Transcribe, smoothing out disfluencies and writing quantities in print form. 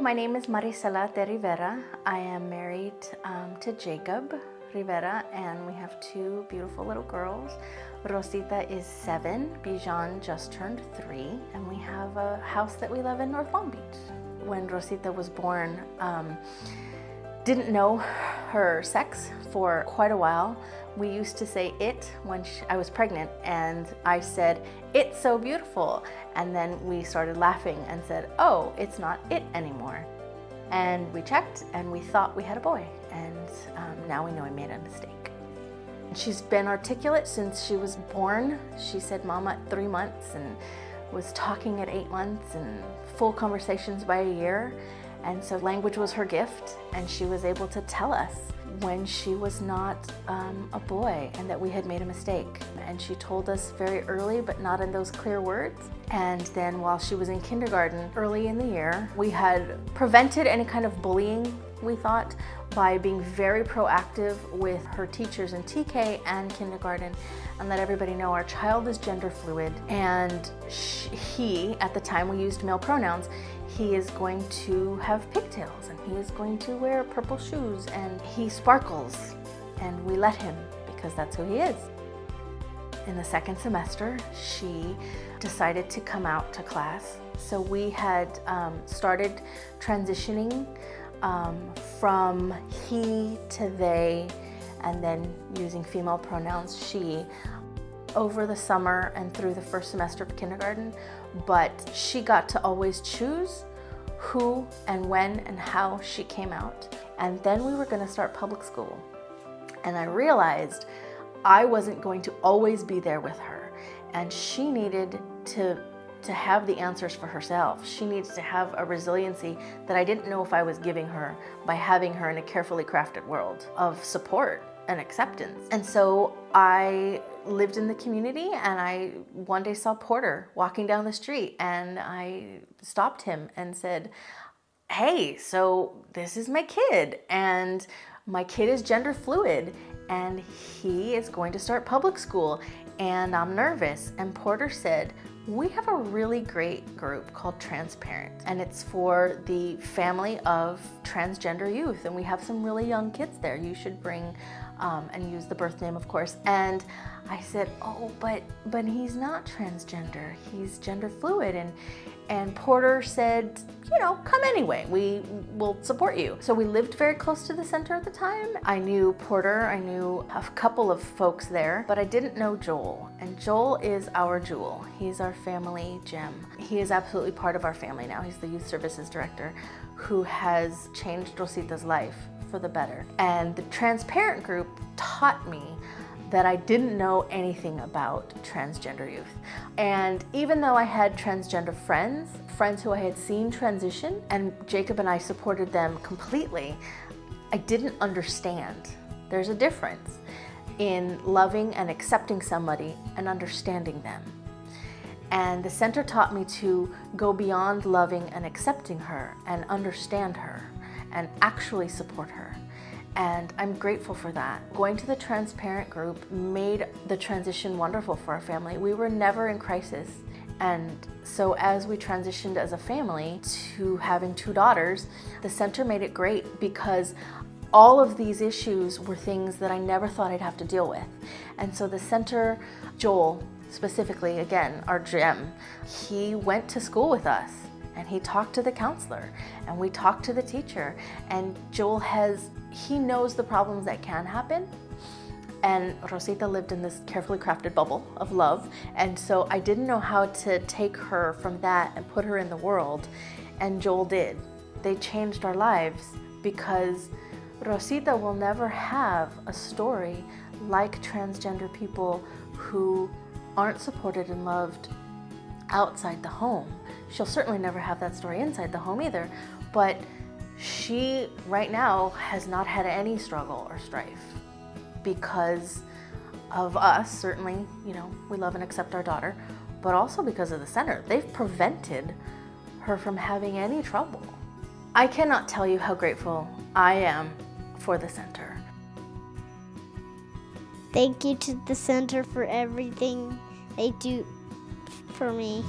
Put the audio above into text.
my name is Marisela de Rivera. I am married to Jacob Rivera, and we have two beautiful little girls. Rosita is 7, Bijan just turned 3, and we have a house that we love in North Long Beach. When Rosita was born, didn't know her sex for quite a while. We used to say it when I was pregnant, and I said, "It's so beautiful." And then we started laughing and said, "Oh, it's not it anymore." And we checked and we thought we had a boy, and now we know we made a mistake. She's been articulate since she was born. She said mama at 3 months and was talking at 8 months and full conversations by a year. And so language was her gift, and she was able to tell us when she was not a boy and that we had made a mistake. And she told us very early, but not in those clear words. And then while she was in kindergarten, early in the year, we had prevented any kind of bullying, we thought, by being very proactive with her teachers in TK and kindergarten, and let everybody know our child is gender fluid, and he, at the time we used male pronouns, he is going to have pigtails, and he is going to wear purple shoes, and he sparkles, and we let him because that's who he is. In the second semester, she decided to come out to class. So we had started transitioning from he to they, and then using female pronouns she over the summer and through the first semester of kindergarten. But she got to always choose who and when and how she came out. And then we were going to start public school. And I realized I wasn't going to always be there with her, and she needed to have the answers for herself. She needs to have a resiliency that I didn't know if I was giving her by having her in a carefully crafted world of support and acceptance. And so I lived in the community, and I one day saw Porter walking down the street, and I stopped him and said, "Hey, so this is my kid, and my kid is gender fluid, and he is going to start public school, and I'm nervous." And Porter said, "We have a really great group called Transparent, and it's for the family of transgender youth, and we have some really young kids there. You should bring," and use the birth name, of course. And I said, "Oh, but he's not transgender. He's gender fluid." And Porter said, "Come anyway. We will support you." So we lived very close to the center at the time. I knew Porter, I knew a couple of folks there, but I didn't know Joel. And Joel is our jewel. He's our family gem. He is absolutely part of our family now. He's the youth services director who has changed Rosita's life for the better. And the Transparent group taught me that I didn't know anything about transgender youth. And even though I had transgender friends who I had seen transition, and Jacob and I supported them completely, I didn't understand. There's a difference in loving and accepting somebody and understanding them. And the center taught me to go beyond loving and accepting her and understand her and actually support her. And I'm grateful for that. Going to the Transparent group made the transition wonderful for our family. We were never in crisis. And so as we transitioned as a family to having 2 daughters, the center made it great because all of these issues were things that I never thought I'd have to deal with. And so the center, Joel specifically, again, our gem, he went to school with us. And he talked to the counselor, and we talked to the teacher, and Joel he knows the problems that can happen. And Rosita lived in this carefully crafted bubble of love, and so I didn't know how to take her from that and put her in the world, and Joel did. They changed our lives because Rosita will never have a story like transgender people who aren't supported and loved outside the home. She'll certainly never have that story inside the home either, but she right now has not had any struggle or strife because of us. Certainly, we love and accept our daughter, but also because of the center. They've prevented her from having any trouble. I cannot tell you how grateful I am for the center. Thank you to the center for everything they do for me.